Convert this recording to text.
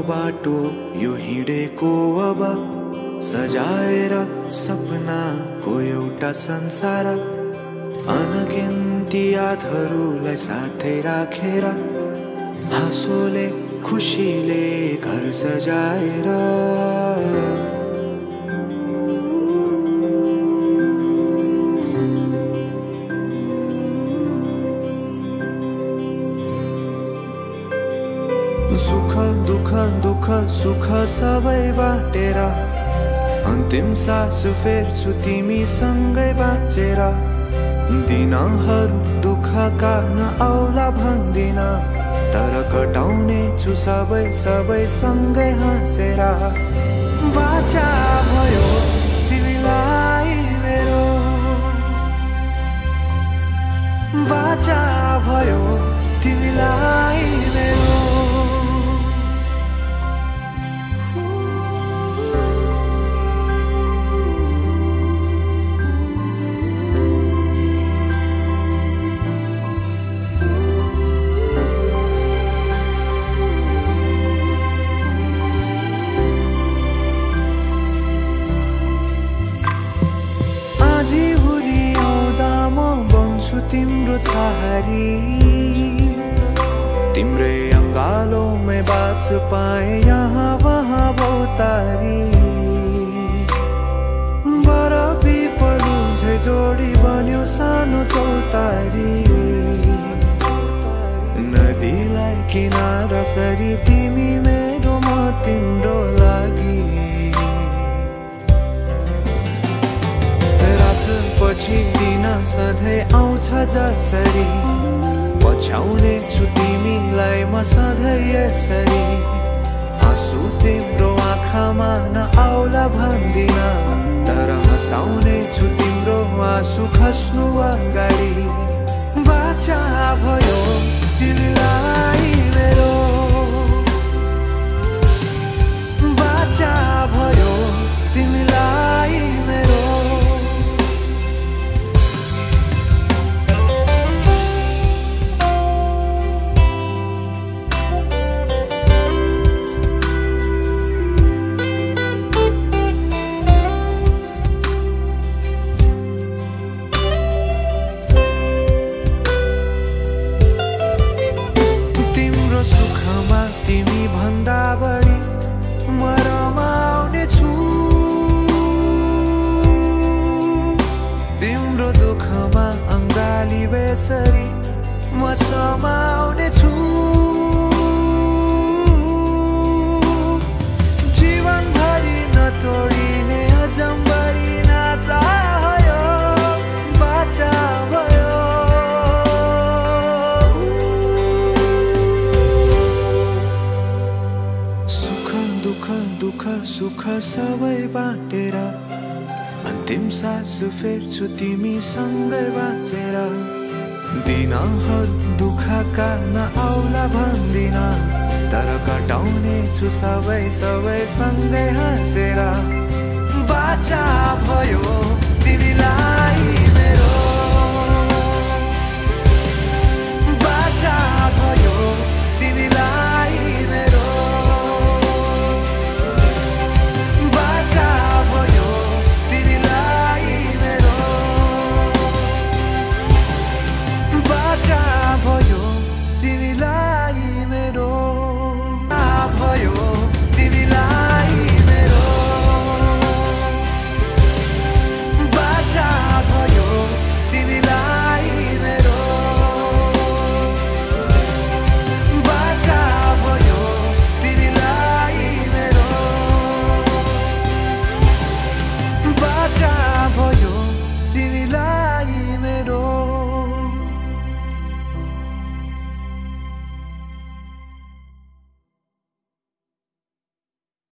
बाटो यो हिँडेको अब सजाएर सपनाको एउटा संसार अनगिन्ती यादहरूलाई साथै राखेर हाँसोले खुसीले घर सजाएर सुख दुख दुख सुख सबै बाटेर अन्तिम सास फेर्छु तिमीसँगै बाँचेर दिनहरू दुःखका नआउला भन्दिन तर कटाउने छु सबै सबै सँगै हाँसेर बाचा भयो तिमीलाई मेरो बाचा भयो तिमीलाई मेरो तिम्रो छहारी तिम्रै अंगालों बास पाए यहाँ वहाँ बहुतारी बरफी पलु झै जोडी बन्यो सानो चौतारी नदीलाई किनारा सरी तिमी मेरो म तिम्रो लागि पछि दिन सधैँ आउँछ जसरी पछ्याउने छु तिमीलाई म सधैँ यसरी आँसु तिम्रो आँखामा नआउला भन्दिन तर हँसाउने छु तिम्रो आँसु खस्नु अगाडि बाचा भयो तिमीलाई मेरो बाचा भयो तिमीलाई मेरो बेसरी म समाउने छु जीवन भरि नतोडिने अजम्बरी नाता भयो बाचा भयो सुख दुख दुख सुख सबै बाटेर अन्तिम सास फेर्छु तिमीसँगै बाँचेर दिनहरू दुःखका नआउला भन्दिन तर कटाउने छु सबै सबै सँगै हाँसेर बाचा भयो तिमीलाई